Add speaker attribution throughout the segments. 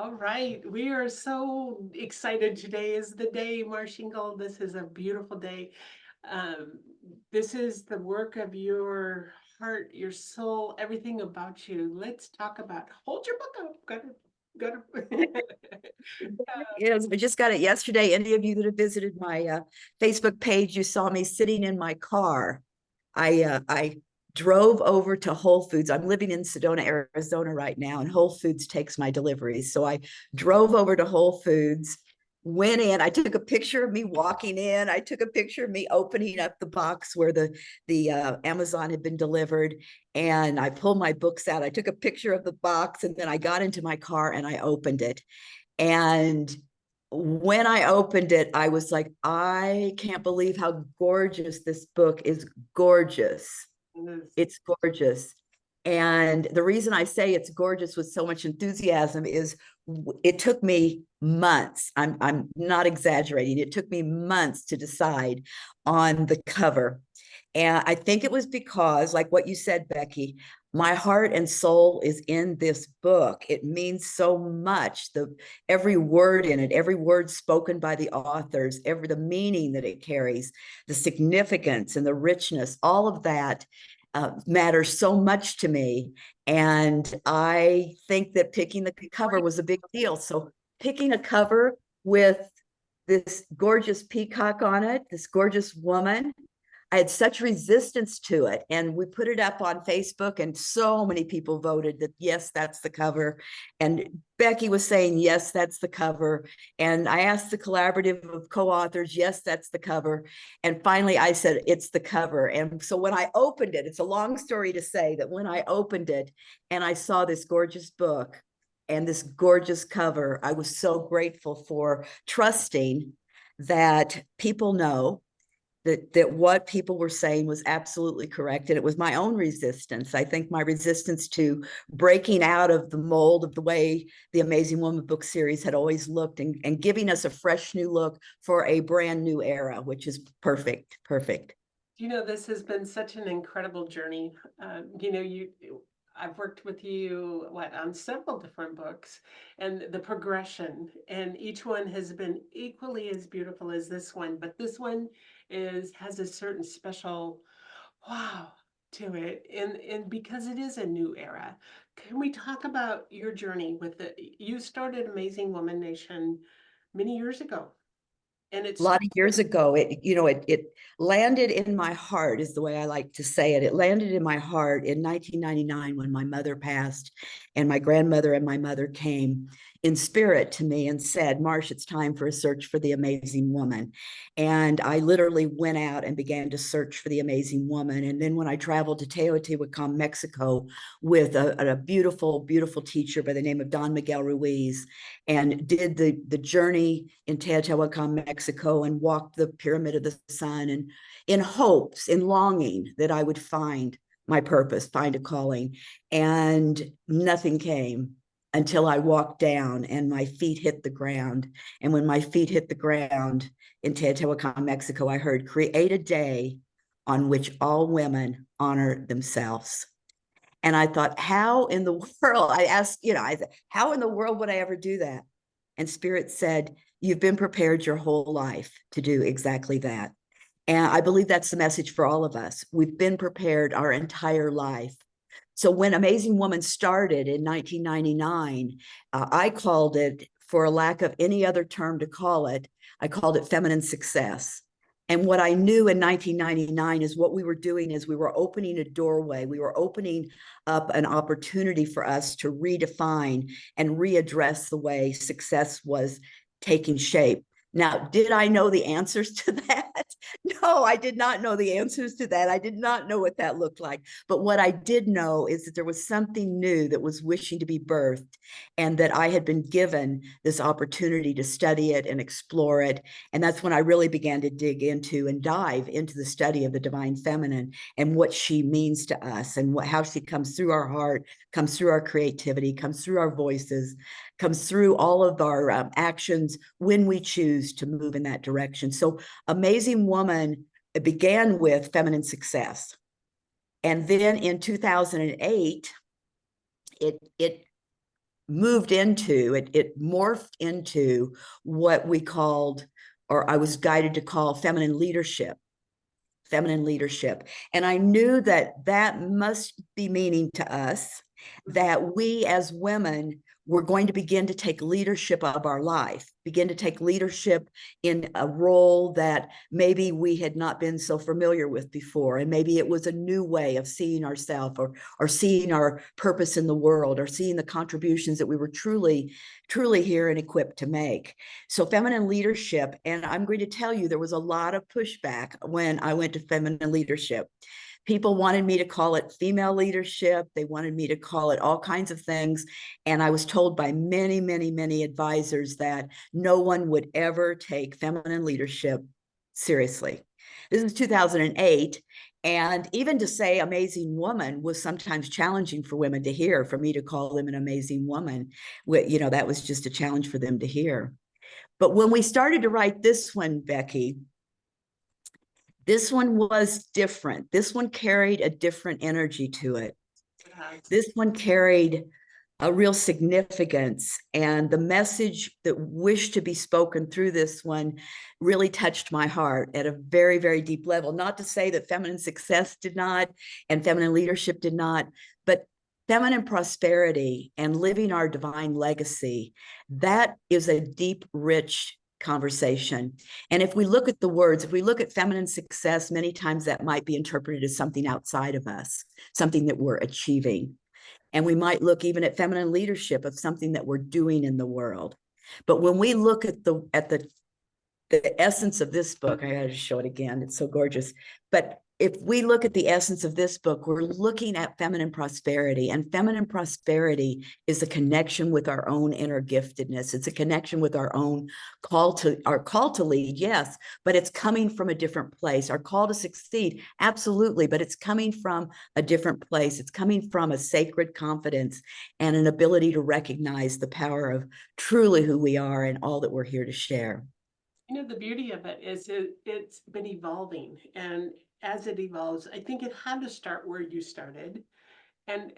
Speaker 1: All right, we are so excited. Today is the day, Marsh Engle. This is a beautiful day. Um, this is the work of your heart, your soul, everything about you. Let's talk about. Hold your book up. Got to.
Speaker 2: Yes, I just got it yesterday. Any of you that have visited my Facebook page, you saw me sitting in my car. I drove over to Whole Foods. I'm living in Sedona, Arizona right now, and Whole Foods takes my deliveries. So I drove over to Whole Foods, went in. I took a picture of me walking in. I took a picture of me opening up the box where the Amazon had been delivered, and I pulled my books out. I took a picture of the box, and then I got into my car and I opened it. And when I opened it, I was like, I can't believe how gorgeous this book is. Gorgeous. It's gorgeous. And the reason I say it's gorgeous with so much enthusiasm is it took me months. I'm not exaggerating. It took me months to decide on the cover. And I think it was because, like what you said, Becky, my heart and soul is in this book. It means so much. Every word in it, every word spoken by the authors, the meaning that it carries, the significance and the richness, all of that matters so much to me. And I think that picking the cover was a big deal. So picking a cover with this gorgeous peacock on it, this gorgeous woman, I had such resistance to it. And we put it up on Facebook, and so many people voted that, yes, that's the cover. And Becky was saying, yes, that's the cover. And I asked the collaborative of co-authors, yes, that's the cover. And finally, I said, it's the cover. And so when I opened it, it's a long story to say that when I opened it and I saw this gorgeous book and this gorgeous cover, I was so grateful for trusting that people know that what people were saying was absolutely correct. And it was my own resistance. I think my resistance to breaking out of the mold of the way the Amazing Woman book series had always looked, and giving us a fresh new look for a brand new era, which is perfect.
Speaker 1: This has been such an incredible journey. I've worked with you on several different books, and the progression, and each one has been equally as beautiful as this one, but this one has a certain special wow to it, and because it is a new era. Can we talk about your journey with it? You started Amazing Woman Nation many years ago, and
Speaker 2: A lot of years ago, it landed in my heart, is the way I like to say it. It landed in my heart in 1999 when my mother passed, and my grandmother and my mother came in spirit to me and said, Marsh, it's time for a search for the amazing woman. And I literally went out and began to search for the amazing woman. And then when I traveled to Teotihuacan, Mexico, with a beautiful, beautiful teacher by the name of Don Miguel Ruiz, and did the journey in Teotihuacan, Mexico, and walked the Pyramid of the Sun, and in hopes, in longing that I would find my purpose, find a calling. And nothing came until I walked down and my feet hit the ground. And when my feet hit the ground in Teotihuacan, Mexico, I heard, create a day on which all women honor themselves. And I thought, how in the world, I asked, I said, how in the world would I ever do that? And Spirit said, you've been prepared your whole life to do exactly that. And I believe that's the message for all of us. We've been prepared our entire life. So when Amazing Woman started in 1999, I called it, for a lack of any other term to call it, I called it feminine success. And what I knew in 1999 is what we were doing is we were opening a doorway. We were opening up an opportunity for us to redefine and readdress the way success was taking shape. Now, did I know the answers to that? No, I did not know the answers to that. I did not know what that looked like. But what I did know is that there was something new that was wishing to be birthed, and that I had been given this opportunity to study it and explore it. And that's when I really began to dig into and dive into the study of the divine feminine and what she means to us, and how she comes through our heart, comes through our creativity, comes through our voices, comes through all of our actions when we choose to move in that direction. So Amazing Woman, it began with feminine success. And then in 2008, it moved into, it morphed into what we called, or I was guided to call, feminine leadership. Feminine leadership. And I knew that that must be meaning to us that we as women were going to begin to take leadership of our life, begin to take leadership in a role that maybe we had not been so familiar with before. And maybe it was a new way of seeing ourselves, or seeing our purpose in the world, or seeing the contributions that we were truly here and equipped to make. So feminine leadership, and I'm going to tell you, there was a lot of pushback when I went to feminine leadership. People wanted me to call it female leadership. They wanted me to call it all kinds of things. And I was told by many, many, many advisors that no one would ever take feminine leadership seriously. This is 2008. And even to say amazing woman was sometimes challenging for women to hear. For me to call them an amazing woman, that was just a challenge for them to hear. But when we started to write this one, Becky, this one was different. This one carried a different energy to it. This one carried a real significance, and the message that wished to be spoken through this one really touched my heart at a very, very deep level. Not to say that feminine success did not, and feminine leadership did not, but feminine prosperity and living our divine legacy, that is a deep, rich conversation. And if we look at the words, if we look at feminine success, many times that might be interpreted as something outside of us, something that we're achieving. And we might look even at feminine leadership of something that we're doing in the world. But when we look at the essence of this book, I got to show it again. It's so gorgeous. But if we look at the essence of this book, we're looking at feminine prosperity, and feminine prosperity is a connection with our own inner giftedness. It's a connection with our own call to lead. Yes, but it's coming from a different place. Our call to succeed, absolutely, but it's coming from a different place. It's coming from a sacred confidence and an ability to recognize the power of truly who we are and all that we're here to share.
Speaker 1: The beauty of it is it's been evolving, and as it evolves, I think it had to start where you started, and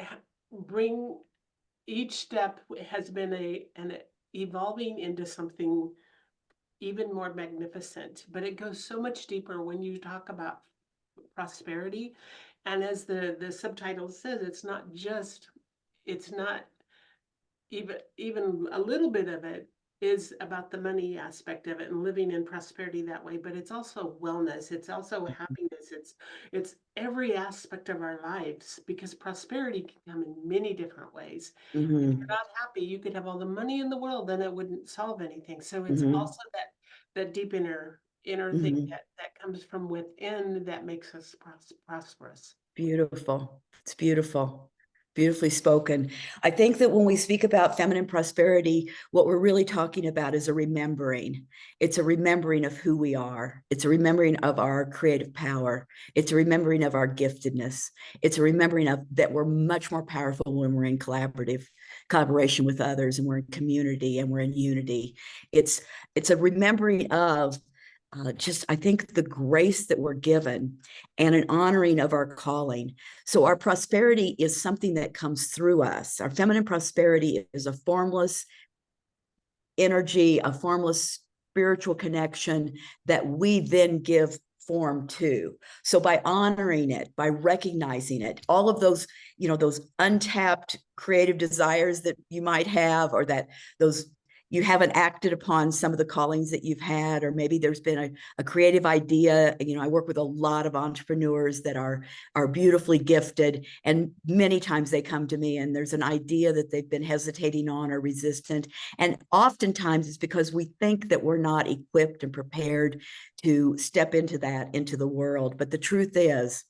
Speaker 1: bring each step has been an evolving into something even more magnificent. But it goes so much deeper when you talk about prosperity, and as the subtitle says, it's not even a little bit of it is about the money aspect of it and living in prosperity that way, but it's also wellness, it's also happiness, it's every aspect of our lives, because prosperity can come in many different ways. If you're
Speaker 2: Mm-hmm.
Speaker 1: not happy, you could have all the money in the world, then it wouldn't solve anything. So it's
Speaker 2: Mm-hmm.
Speaker 1: also that deep inner thing
Speaker 2: Mm-hmm.
Speaker 1: that comes from within that makes us prosperous.
Speaker 2: Beautiful. It's beautiful. Beautifully spoken. I think that when we speak about feminine prosperity, what we're really talking about is a remembering. It's a remembering of who we are. It's a remembering of our creative power. It's a remembering of our giftedness. It's a remembering of that we're much more powerful when we're in collaboration with others, and we're in community, and we're in unity. It's a remembering of just, I think, the grace that we're given and an honoring of our calling. So our prosperity is something that comes through us. Our feminine prosperity is a formless energy, a formless spiritual connection that we then give form to. So by honoring it, by recognizing it, all of those, those untapped creative desires that you might have, or that those you haven't acted upon, some of the callings that you've had, or maybe there's been a creative idea. I work with a lot of entrepreneurs that are beautifully gifted, and many times they come to me and there's an idea that they've been hesitating on or resistant. And oftentimes it's because we think that we're not equipped and prepared to step into the world. But the truth is,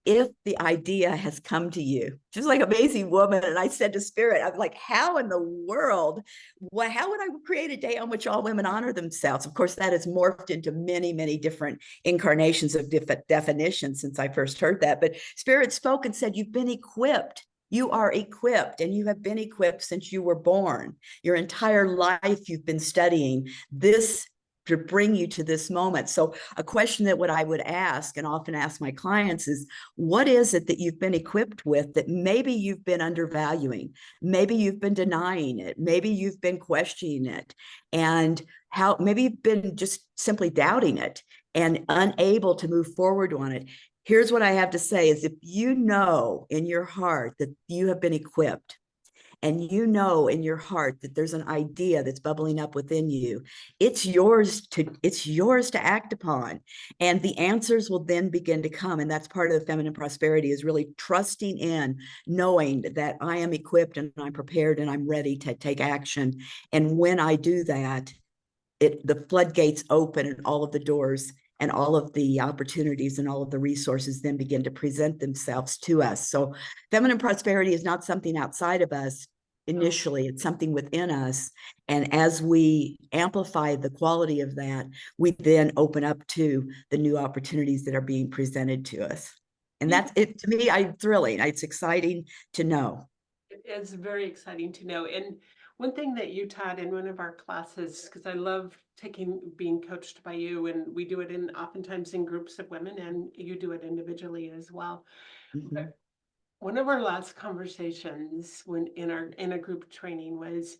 Speaker 2: if the idea has come to you, just like Amazing Woman, and I said to Spirit, I'm like, how in the world, how would I create a day on which all women honor themselves? Of course, that has morphed into many, many different incarnations of different definitions since I first heard that. But Spirit spoke and said, you've been equipped. You are equipped, and you have been equipped since you were born. Your entire life, you've been studying this to bring you to this moment. So a question that what I would ask and often ask my clients is, what is it that you've been equipped with that maybe you've been undervaluing? Maybe you've been denying it. Maybe you've been questioning it. And how maybe you've been just simply doubting it and unable to move forward on it. Here's what I have to say is, if you know in your heart that you have been equipped, and you know in your heart that there's an idea that's bubbling up within you, it's yours to act upon, and the answers will then begin to come. And that's part of the feminine prosperity, is really trusting in, knowing that I am equipped and I'm prepared and I'm ready to take action. And when I do that, the floodgates open and all of the doors and all of the opportunities and all of the resources then begin to present themselves to us. So feminine prosperity is not something outside of us initially, it's something within us. And as we amplify the quality of that, we then open up to the new opportunities that are being presented to us. And that's it. To me, I'm thrilling. It's exciting to know.
Speaker 1: It is very exciting to know. And one thing that you taught in one of our classes, because I love being coached by you, and we do it oftentimes in groups of women, and you do it individually as well.
Speaker 2: Mhm.
Speaker 1: But one of our last conversations when in a group training was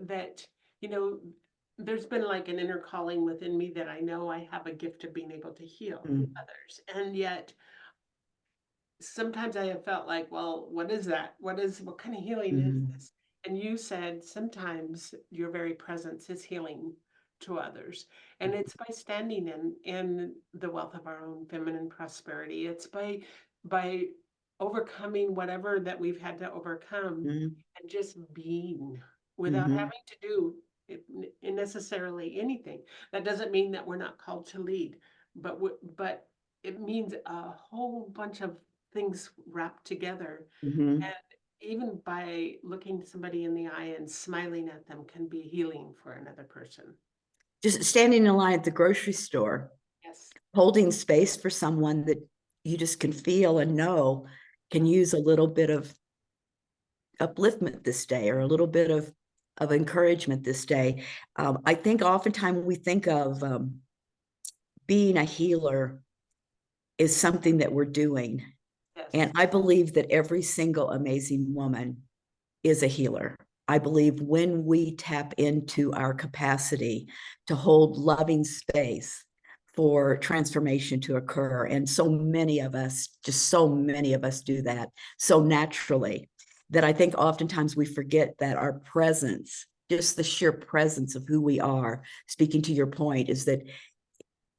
Speaker 1: that, you know, there's been like an inner calling within me that I know I have a gift of being able to heal
Speaker 2: Mhm.
Speaker 1: others. And yet sometimes I have felt like, well, what is that? What kind of healing is
Speaker 2: Mhm.
Speaker 1: this? And you said sometimes your very presence is healing to others. And it's by standing in the wealth of our own feminine prosperity. It's by overcoming whatever that we've had to overcome
Speaker 2: Mhm.
Speaker 1: and just being without
Speaker 2: Mhm.
Speaker 1: having to do necessarily anything. That doesn't mean that we're not called to lead, but it means a whole bunch of things wrapped together.
Speaker 2: Mhm.
Speaker 1: And even by looking somebody in the eye and smiling at them can be healing for another person.
Speaker 2: Just standing in line at the grocery store,
Speaker 1: Yes.
Speaker 2: holding space for someone that you just can feel and know can use a little bit of upliftment this day, or a little bit of encouragement this day. I think oftentimes we think of being a healer is something that we're doing. And
Speaker 1: Yes.
Speaker 2: I believe that every single amazing woman is a healer. I believe when we tap into our capacity to hold loving space for transformation to occur, and so many of us, just so many of us do that so naturally, that I think oftentimes we forget that our presence, just the sheer presence of who we are, speaking to your point, is that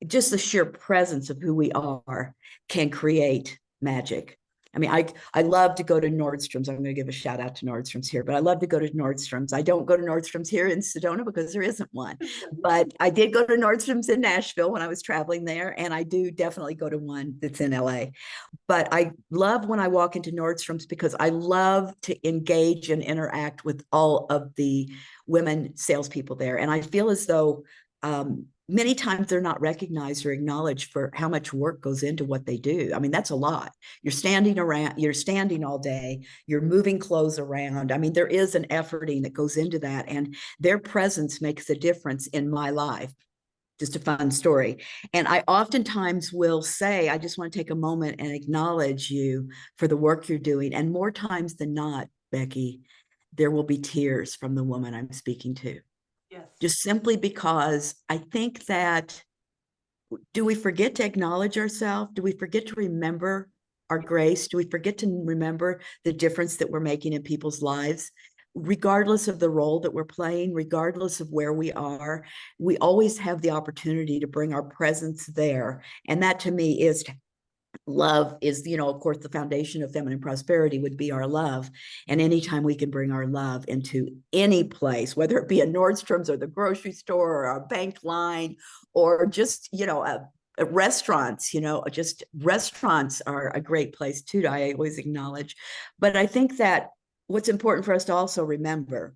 Speaker 2: just the sheer presence of who we are can create magic. I mean, I love to go to Nordstrom's. I'm going to give a shout out to Nordstrom's here, but I love to go to Nordstrom's. I don't go to Nordstrom's here in Sedona because there isn't one, but I did go to Nordstrom's in Nashville when I was traveling there, and I do definitely go to one that's in LA. But I love when I walk into Nordstrom's because I love to engage and interact with all of the women salespeople there, and I feel as though many times they're not recognized or acknowledged for how much work goes into what they do. I mean, that's a lot. You're standing around, you're standing all day, you're moving clothes around. I mean, there is an efforting that goes into that, and their presence makes a difference in my life. Just a fun story. And I oftentimes will say, I just want to take a moment and acknowledge you for the work you're doing. And more times than not, Becky, there will be tears from the woman I'm speaking to,
Speaker 1: Yes.
Speaker 2: just simply because I think that, do we forget to acknowledge ourselves? Do we forget to remember our grace? Do we forget to remember the difference that we're making in people's lives? Regardless of the role that we're playing, regardless of where we are, we always have the opportunity to bring our presence there. And that to me is love is, of course, the foundation of feminine prosperity would be our love. And anytime we can bring our love into any place, whether it be a Nordstrom's or the grocery store or a bank line or just, restaurants, just restaurants are a great place too, I always acknowledge. But I think that what's important for us to also remember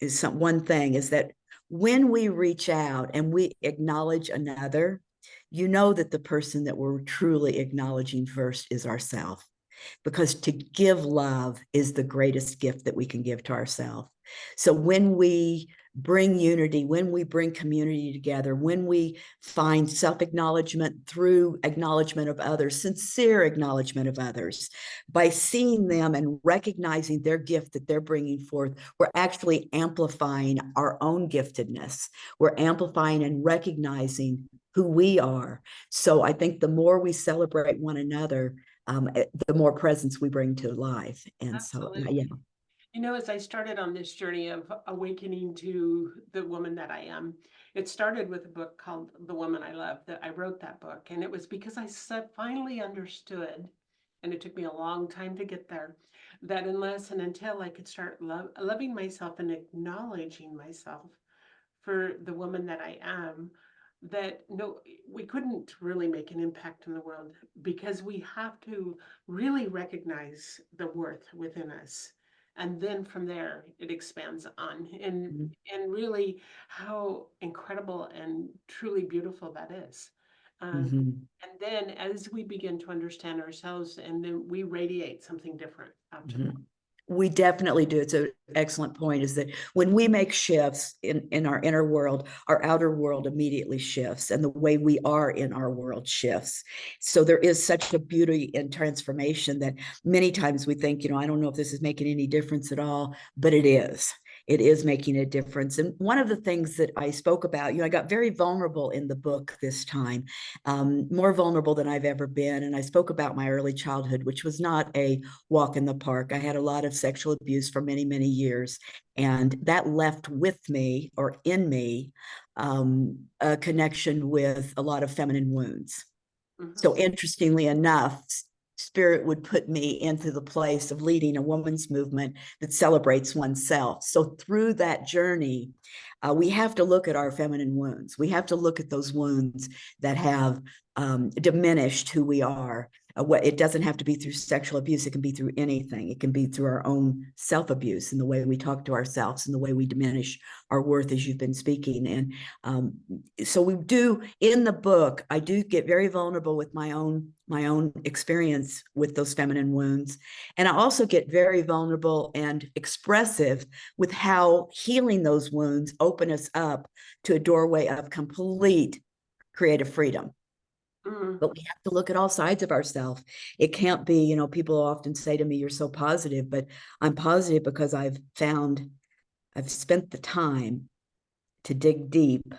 Speaker 2: is one thing is that when we reach out and we acknowledge another, that the person that we're truly acknowledging first is ourselves. because to give love is the greatest gift that we can give to ourselves. So when we bring unity, when we bring community together, when we find self-acknowledgement through acknowledgement of others, sincere acknowledgement of others, by seeing them and recognizing their gift that they're bringing forth, we're actually amplifying our own giftedness. We're amplifying and recognizing who we are. So I think the more we celebrate one another, the more presence we bring to life. And so, yeah.
Speaker 1: Absolutely. As I started on this journey of awakening to the woman that I am, it started with a book called The Woman I Love, that I wrote that book. And it was because I finally understood, and it took me a long time to get there, that unless and until I could start loving myself and acknowledging myself for the woman that I am, that no, we couldn't really make an impact in the world, because we have to really recognize the worth within us. And then from there, it expands on, and really how incredible and truly beautiful that is.
Speaker 2: Mm-hmm.
Speaker 1: And then as we begin to understand ourselves, and then we radiate something different out to the
Speaker 2: Mm-hmm.
Speaker 1: world.
Speaker 2: We definitely do. It's an excellent point, is that when we make shifts in our inner world, our outer world immediately shifts, and the way we are in our world shifts. So there is such a beauty in transformation that many times we think, I don't know if this is making any difference at all, but it is. It is making a difference. And one of the things that I spoke about, I got very vulnerable in the book this time, more vulnerable than I've ever been. And I spoke about my early childhood, which was not a walk in the park. I had a lot of sexual abuse for many, many years. And that left with me, or in me, a connection with a lot of feminine wounds.
Speaker 1: Mm-hmm.
Speaker 2: So interestingly enough, Spirit would put me into the place of leading a women's movement that celebrates oneself. So through that journey, we have to look at our feminine wounds. We have to look at those wounds that have diminished who we are. It doesn't have to be through sexual abuse. It can be through anything. It can be through our own self-abuse and the way we talk to ourselves and the way we diminish our worth, as you've been speaking. And so we do, in the book, I do get very vulnerable with my own experience with those feminine wounds. And I also get very vulnerable and expressive with how healing those wounds open us up to a doorway of complete creative freedom.
Speaker 1: Mm-hmm.
Speaker 2: But we have to look at all sides of ourselves. It can't be, people often say to me, you're so positive, but I'm positive because I've spent the time to dig deep,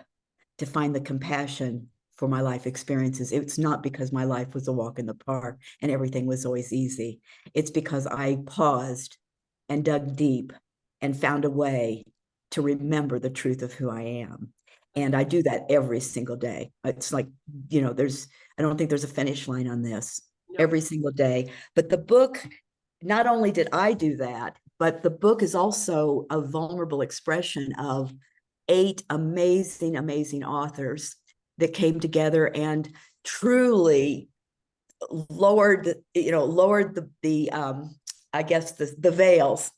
Speaker 2: to find the compassion for my life experiences. It's not because my life was a walk in the park and everything was always easy. It's because I paused and dug deep and found a way to remember the truth of who I am. And I do that every single day. It's like, I don't think there's a finish line on this.
Speaker 1: No.
Speaker 2: Every single day. But the book, not only did I do that, but the book is also a vulnerable expression of 8 amazing, amazing authors that came together and truly lowered the I guess the veils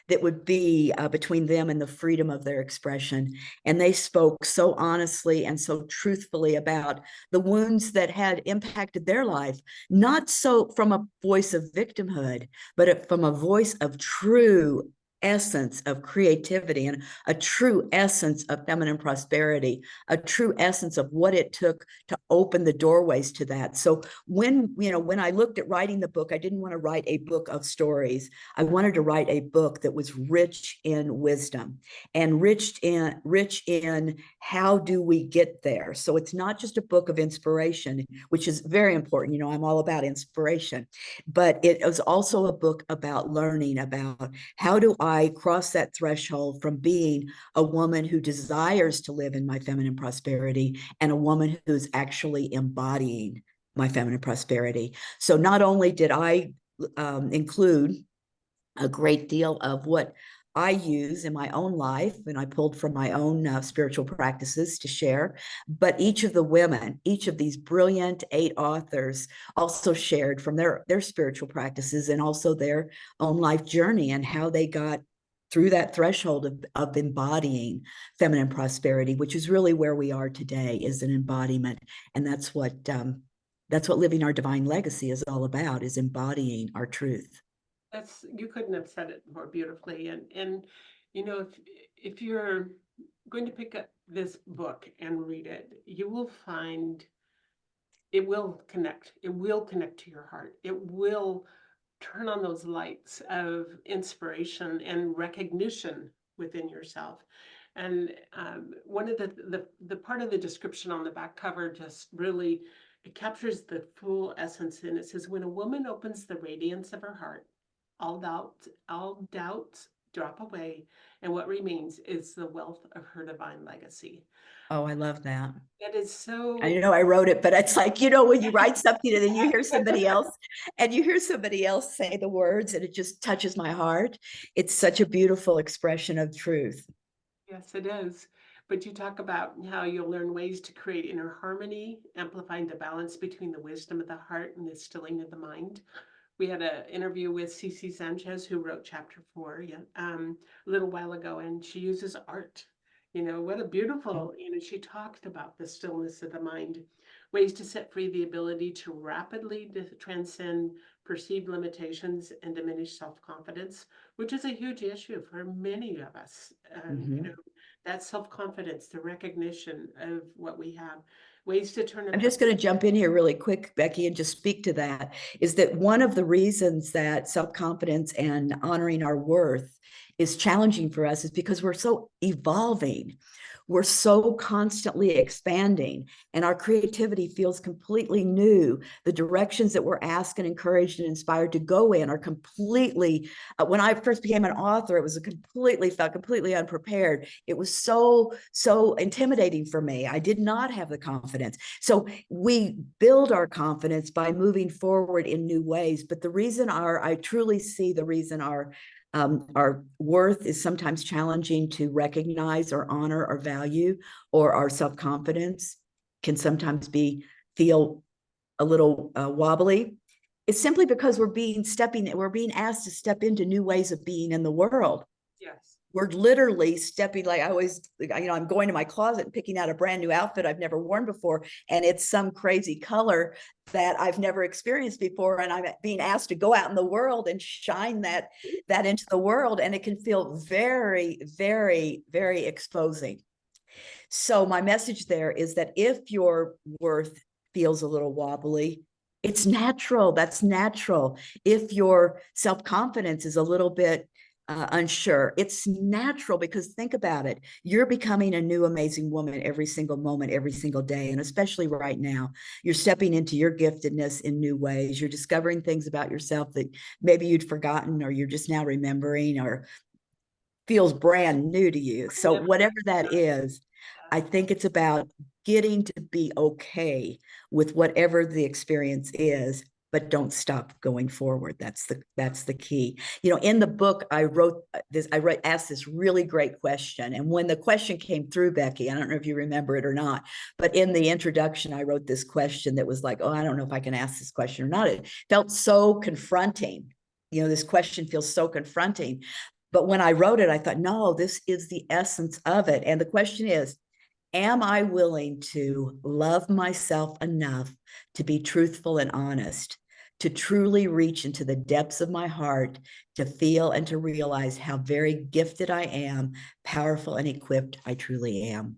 Speaker 2: that would be between them and the freedom of their expression. And they spoke so honestly and so truthfully about the wounds that had impacted their life, not so from a voice of victimhood, but from a voice of true essence of creativity and a true essence of feminine prosperity, a true essence of what it took to open the doorways to that. So when I looked at writing the book, I didn't want to write a book of stories. I wanted to write a book that was rich in wisdom and rich in how do we get there. So it's not just a book of inspiration, which is very important. I'm all about inspiration, but it was also a book about learning about how do I cross that threshold from being a woman who desires to live in my feminine prosperity and a woman who's actually embodying my feminine prosperity. So not only did I include a great deal of what I use in my own life, and I pulled from my own spiritual practices to share, but each of the women, each of these brilliant 8 authors also shared from their spiritual practices and also their own life journey and how they got through that threshold of embodying feminine prosperity, which is really where we are today, is an embodiment. And that's what That's what living our divine legacy is all about, is embodying our truth.
Speaker 1: That's, you couldn't have said it more beautifully. And you know, if you're going to pick up this book and read it, you will find it will connect. It will connect to your heart. It will turn on those lights of inspiration and recognition within yourself. And one of the part of the description on the back cover just really, it captures the full essence. And it says, when a woman opens the radiance of her heart, all doubts drop away, and what remains is the wealth of her divine legacy.
Speaker 2: Oh, I love that.
Speaker 1: That is
Speaker 2: I
Speaker 1: so.
Speaker 2: know I wrote it, but it's like, when you write something and then you hear somebody else say the words and it just touches my heart. It's such a beautiful expression of truth.
Speaker 1: Yes, it is. But you talk about how you'll learn ways to create inner harmony, amplifying the balance between the wisdom of the heart and the stilling of the mind. We had an interview with Cece Sanchez, who wrote chapter 4, yeah, a little while ago, and she uses art. What a beautiful, she talked about the stillness of the mind, ways to set free the ability to rapidly transcend perceived limitations and diminish self-confidence, which is a huge issue for many of us.
Speaker 2: Mhm.
Speaker 1: That self-confidence, the recognition of what we have, ways to turn it
Speaker 2: I'm
Speaker 1: up.
Speaker 2: just going to jump in here really quick, Becky, and just speak to that. Is that one of the reasons that self-confidence and honoring our worth is challenging for us is because we're so evolving. We're so constantly expanding, and our creativity feels completely new. The directions that we're asked and encouraged and inspired to go in are completely, when I first became an author, it was felt completely unprepared. It was so intimidating for me. I did not have the confidence. So we build our confidence by moving forward in new ways. But I truly see the reason our worth is sometimes challenging to recognize or honor or value, or our self-confidence can sometimes feel a little wobbly. It's simply because we're being asked to step into new ways of being in the world.
Speaker 1: Yes.
Speaker 2: We're literally stepping, like I always, I'm going to my closet and picking out a brand new outfit I've never worn before, and it's some crazy color that I've never experienced before, and I'm being asked to go out in the world and shine that into the world, and it can feel very, very, very exposing. So my message there is that if your worth feels a little wobbly, it's natural. That's natural. If your self-confidence is a little bit unsure, it's natural, because think about it. You're becoming a new amazing woman every single moment, every single day. And especially right now, you're stepping into your giftedness in new ways. You're discovering things about yourself that maybe you'd forgotten, or you're just now remembering, or feels brand new to you. So whatever that is, I think it's about getting to be okay with whatever the experience is, but don't stop going forward. That's the key. In the book, I asked this really great question. And when the question came through, Becky, I don't know if you remember it or not, but in the introduction, I wrote this question that was like, oh, I don't know if I can ask this question or not. It felt so confronting. This question feels so confronting. But when I wrote it, I thought, no, this is the essence of it. And the question is, am I willing to love myself enough to be truthful and honest, to truly reach into the depths of my heart, to feel and to realize how very gifted I am, powerful and equipped I truly am?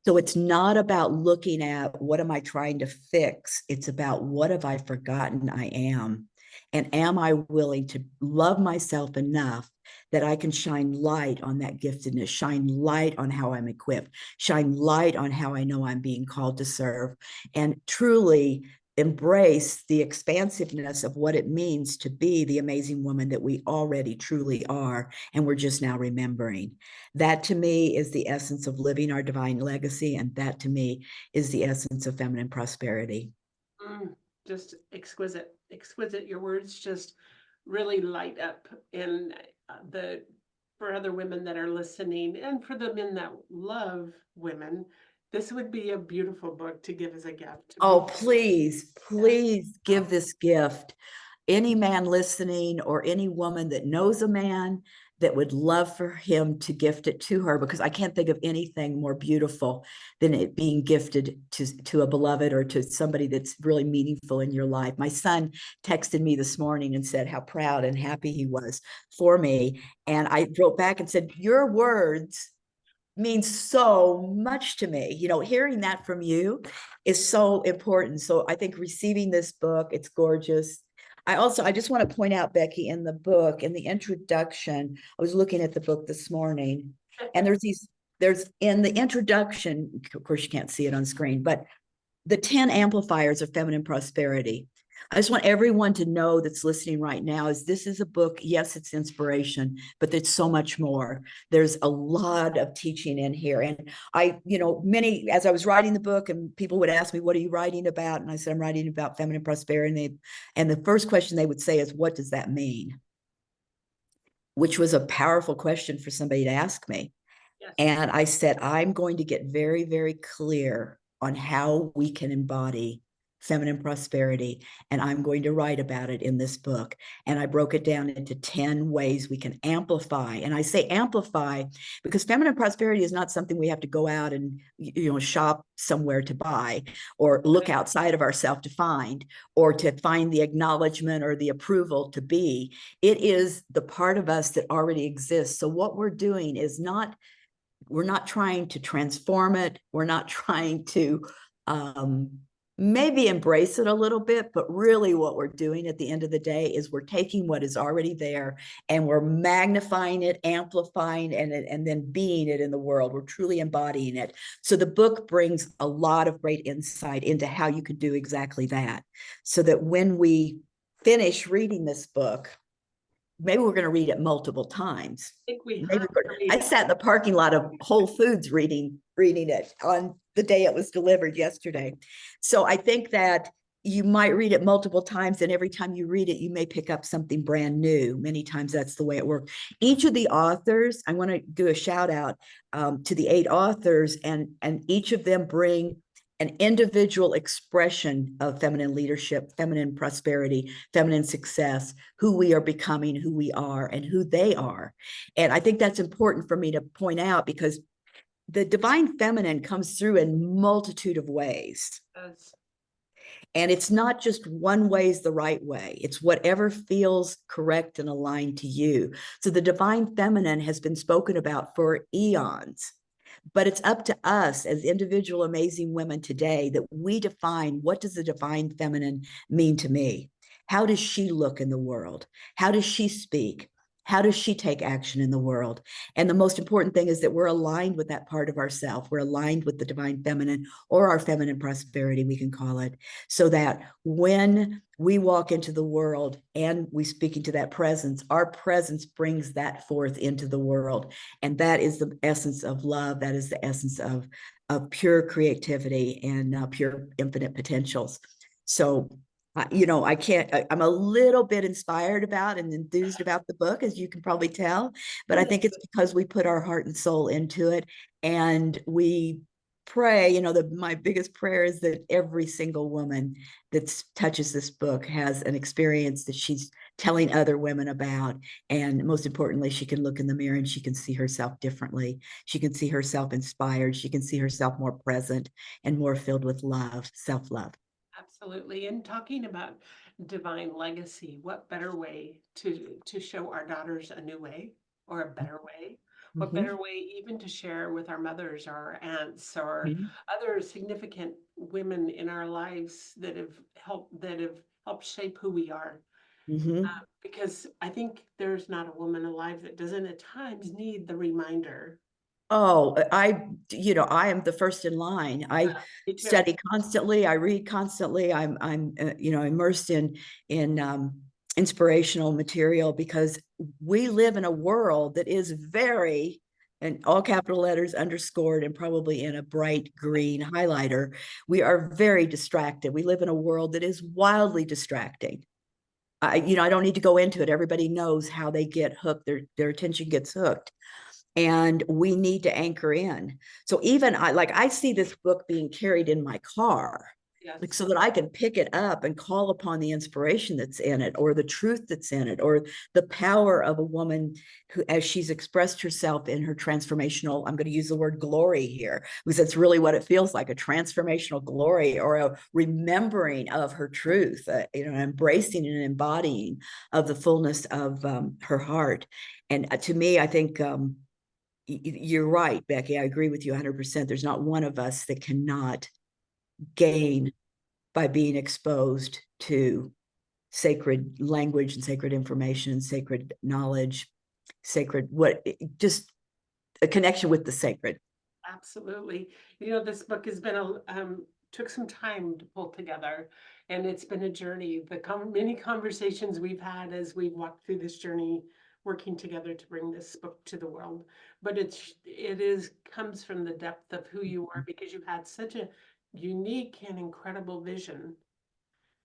Speaker 2: So it's not about looking at what am I trying to fix. It's about what have I forgotten I am? And am I willing to love myself enough that I can shine light on that giftedness, shine light on how I'm equipped, shine light on how I know I'm being called to serve, and truly embrace the expansiveness of what it means to be the amazing woman that we already truly are, and we're just now remembering. That to me is the essence of living our divine legacy, and that to me is the essence of feminine prosperity.
Speaker 1: Just exquisite, exquisite. Your words just really light up. And the for other women that are listening, and for the men that love women, this would be a beautiful book to give as a gift.
Speaker 2: Oh, please, please give this gift. Any man listening, or any woman that knows a man that would love for him to gift it to her, because I can't think of anything more beautiful than it being gifted to a beloved or to somebody that's really meaningful in your life. My son texted me this morning and said how proud and happy he was for me. And I wrote back and said, your words means so much to me. Hearing that from you is so important. So I think receiving this book, it's gorgeous. I just want to point out, Becky, in the book, in the introduction, I was looking at the book this morning, and there's in the introduction, of course you can't see it on screen, but the 10 amplifiers of feminine prosperity. I just want everyone to know that's listening right now is this is a book. Yes, it's inspiration, but it's so much more. There's a lot of teaching in here. And as I was writing the book and people would ask me, what are you writing about? And I said, I'm writing about feminine prosperity. And the first question they would say is, what does that mean? Which was a powerful question for somebody to ask me.
Speaker 1: Yes.
Speaker 2: And I said, I'm going to get very, very clear on how we can embody feminine prosperity. And I'm going to write about it in this book. And I broke it down into 10 ways we can amplify. And I say amplify because feminine prosperity is not something we have to go out and shop somewhere to buy, or look outside of ourselves to find, or to find the acknowledgement or the approval to be. It is the part of us that already exists. So what we're doing is we're not trying to transform it. We're not trying to maybe embrace it a little bit, but really what we're doing at the end of the day is we're taking what is already there and we're magnifying it, amplifying it, and then being it in the world. We're truly embodying it. So the book brings a lot of great insight into how you could do exactly that. So that when we finish reading this book, maybe we're going to read it multiple times.
Speaker 1: I think we
Speaker 2: Maybe
Speaker 1: have to read
Speaker 2: I
Speaker 1: it.
Speaker 2: sat in the parking lot of Whole Foods reading it on the day it was delivered yesterday. So I think that you might read it multiple times, and every time you read it, you may pick up something brand new. Many times that's the way it works. Each of the authors, I want to do a shout out to the 8 authors, and each of them bring an individual expression of feminine leadership, feminine prosperity, feminine success, who we are becoming, who we are, and who they are. And I think that's important for me to point out, because the divine feminine comes through in multitude of ways.
Speaker 1: Yes.
Speaker 2: And it's not just one way is the right way. It's whatever feels correct and aligned to you. So the divine feminine has been spoken about for eons. But it's up to us as individual amazing women today that we define, what does the divine feminine mean to me? How does she look in the world? How does she speak? How does she take action in the world? And the most important thing is that we're aligned with that part of ourselves. We're aligned with the divine feminine, or our feminine prosperity, we can call it, so that when we walk into the world and we speak into that presence, our presence brings that forth into the world. And that is the essence of love. That is the essence of pure creativity and pure infinite potentials. So I'm a little bit inspired about and enthused about the book, as you can probably tell, but I think it's because we put our heart and soul into it, and we pray. My biggest prayer is that every single woman that touches this book has an experience that she's telling other women about. And most importantly, she can look in the mirror and she can see herself differently. She can see herself inspired. She can see herself more present and more filled with love, self-love.
Speaker 1: Absolutely. And talking about divine legacy, what better way to show our daughters a new way, or a better way? What
Speaker 2: Mm-hmm.
Speaker 1: better way even to share with our mothers or our aunts or
Speaker 2: Mm-hmm.
Speaker 1: other significant women in our lives that have helped shape who we are?
Speaker 2: Mm-hmm.
Speaker 1: Because I think there's not a woman alive that doesn't at times need the reminder.
Speaker 2: Oh, I am the first in line. I
Speaker 1: Me too.
Speaker 2: study constantly. I read constantly. I'm immersed in inspirational material, because we live in a world that is very, in all capital letters, underscored, and probably in a bright green highlighter. We are very distracted. We live in a world that is wildly distracting. I don't need to go into it. Everybody knows how they get hooked. Their attention gets hooked, and we need to anchor in. So even I see this book being carried in my car, like
Speaker 1: Yes.
Speaker 2: so that I can pick it up and call upon the inspiration that's in it, or the truth that's in it, or the power of a woman who, as she's expressed herself in her transformational, I'm going to use the word glory here, because that's really what it feels like, a transformational glory, or a remembering of her truth, embracing and embodying of the fullness of her heart. And to me, I think you're right, Becky. I agree with you 100%. There's not one of us that cannot gain by being exposed to sacred language and sacred information, sacred knowledge, sacred, what, just a connection with the sacred.
Speaker 1: Absolutely. This book has been took some time to pull together, and it's been a journey. Many conversations we've had as we've walked through this journey, working together to bring this book to the world. But it is comes from the depth of who you are, because you had such a unique and incredible vision,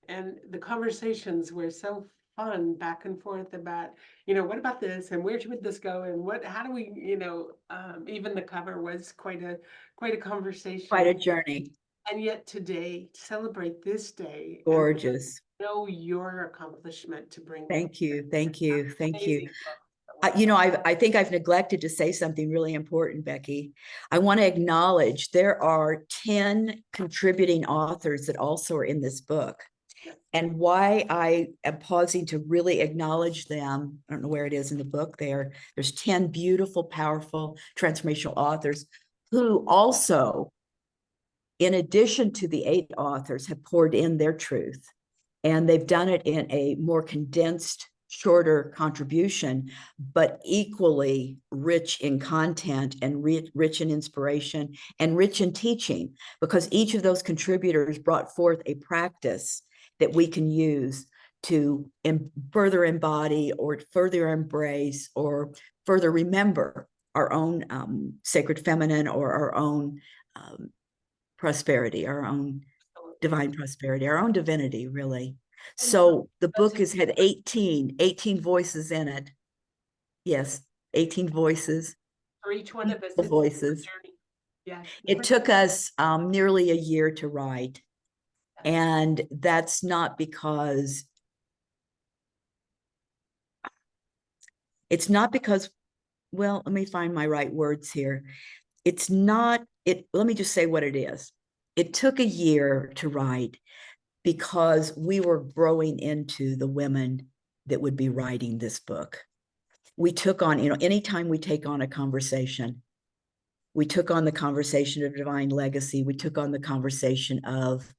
Speaker 1: and the conversations were so fun back and forth about, what about this, and where would this go, and how do we, even the cover was quite a
Speaker 2: Quite
Speaker 1: conversation.
Speaker 2: a journey.
Speaker 1: And yet today, celebrate this day and
Speaker 2: Gorgeous.
Speaker 1: know your accomplishment to bring
Speaker 2: Thank you. Thank you. Thank you.
Speaker 1: amazing book. I love
Speaker 2: I think I've neglected to say something really important, Becky. I want to acknowledge there are 10 contributing authors that also are in this book.
Speaker 1: that.
Speaker 2: And why I am pausing to really acknowledge them, I don't know where it is in the book there. There's 10 beautiful, powerful, transformational authors who also, in addition to the 8 authors, have poured in their truth. And they've done it in a more condensed, shorter contribution, but equally rich in content and rich in inspiration and rich in teaching, because each of those contributors brought forth a practice that we can use to further embody or further embrace or further remember our own sacred feminine, or our own prosperity, our own divine prosperity, our own divinity, really.
Speaker 1: And so
Speaker 2: So the book has had 18 voices in it. Yes, 18 voices,
Speaker 1: for each one of us,
Speaker 2: equal
Speaker 1: it's a different
Speaker 2: voices.
Speaker 1: journey. Yes,
Speaker 2: It
Speaker 1: different.
Speaker 2: took us nearly a year to write.
Speaker 1: Yes.
Speaker 2: And that's not because, it's not because, well, let me find my right words here. It's not, let me just say what it is. It took a year to write because we were growing into the women that would be writing this book. We took on, anytime we take on a conversation, we took on the conversation of divine legacy, we took on the conversation of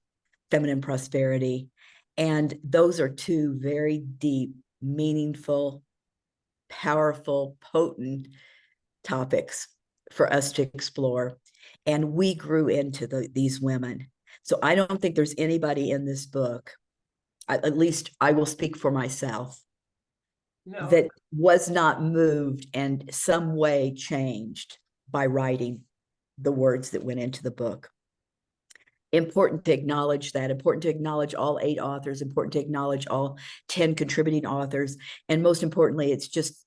Speaker 2: feminine prosperity. And those are 2 very deep, meaningful, powerful, potent topics for us to explore. And we grew into these women. So I don't think there's anybody in this book, at least I will speak for myself,
Speaker 1: No.
Speaker 2: that was not moved and some way changed by writing the words that went into the book. Important to acknowledge that, important to acknowledge all 8 authors, important to acknowledge all 10 contributing authors. And most importantly, it's just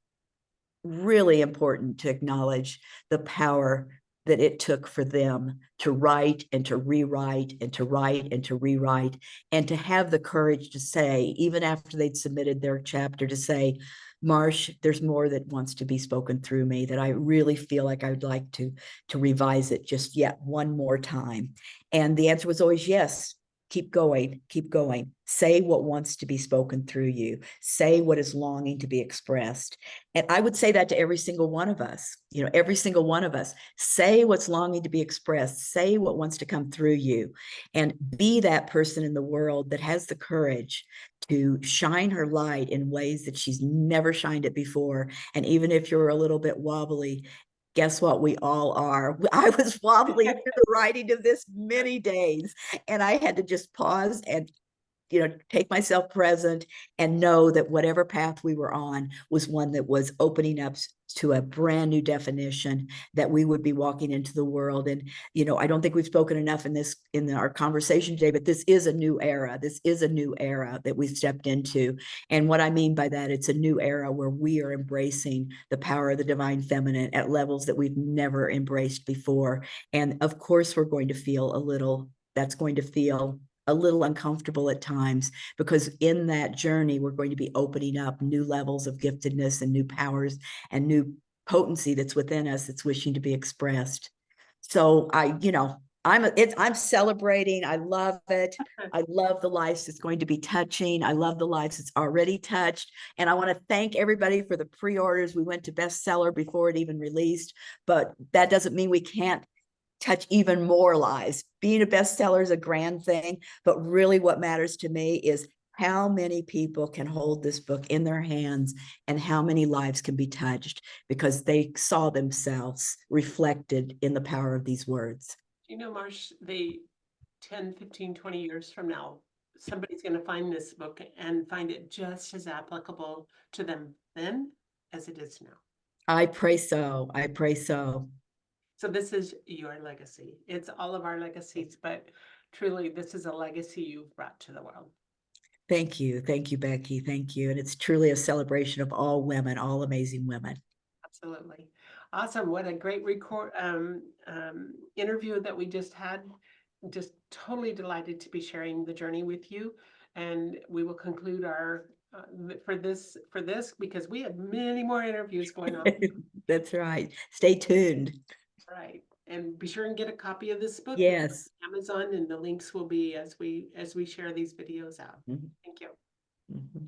Speaker 2: really important to acknowledge the power that it took for them to write and to rewrite and to write and to rewrite, and to have the courage to say, even after they'd submitted their chapter, to say, Marsh, there's more that wants to be spoken through me, that I really feel like I would like to revise it just yet one more time. And the answer was always yes. Keep going, keep going. Say what wants to be spoken through you. Say what is longing to be expressed. And I would say that to every single one of us, every single one of us. Say what's longing to be expressed. Say what wants to come through you. And be that person in the world that has the courage to shine her light in ways that she's never shined it before. And even if you're a little bit wobbly, guess what? We all are. I was wobbly through the writing of this many days, and I had to just pause and take myself present and know that whatever path we were on was one that was opening up to a brand new definition that we would be walking into the world. And I don't think we've spoken enough in our conversation today, but this is a new era. This is a new era that we've stepped into. And what I mean by that, it's a new era where we are embracing the power of the divine feminine at levels that we've never embraced before. And of course, we're going to feel that's going to feel a little uncomfortable at times, because in that journey, we're going to be opening up new levels of giftedness and new powers and new potency that's within us that's wishing to be expressed. So I'm celebrating. I love it. I love the lives that's going to be touching. I love the lives that's already touched. And I want to thank everybody for the pre-orders. We went to bestseller before it even released, but that doesn't mean we can't touch even more lives. Being a bestseller is a grand thing, but really what matters to me is how many people can hold this book in their hands and how many lives can be touched because they saw themselves reflected in the power of these words.
Speaker 1: You know, Marsh, 10, 15, 20 years from now, somebody's going to find this book and find it just as applicable to them then as it is now.
Speaker 2: I pray so. I pray so.
Speaker 1: So this is your legacy. It's all of our legacies, but truly this is a legacy you've brought to the world.
Speaker 2: Thank you. Thank you, Becky. Thank you. And it's truly a celebration of all women, all amazing women.
Speaker 1: Absolutely. Awesome. What a great interview that we just had. Just totally delighted to be sharing the journey with you. And we will conclude our for this because we have many more interviews going on.
Speaker 2: That's right. Stay tuned.
Speaker 1: All right. And be sure and get a copy of this book.
Speaker 2: Yes.
Speaker 1: Amazon, and the links will be as we share these videos out.
Speaker 2: Mm-hmm.
Speaker 1: Thank you.
Speaker 2: Mm-hmm.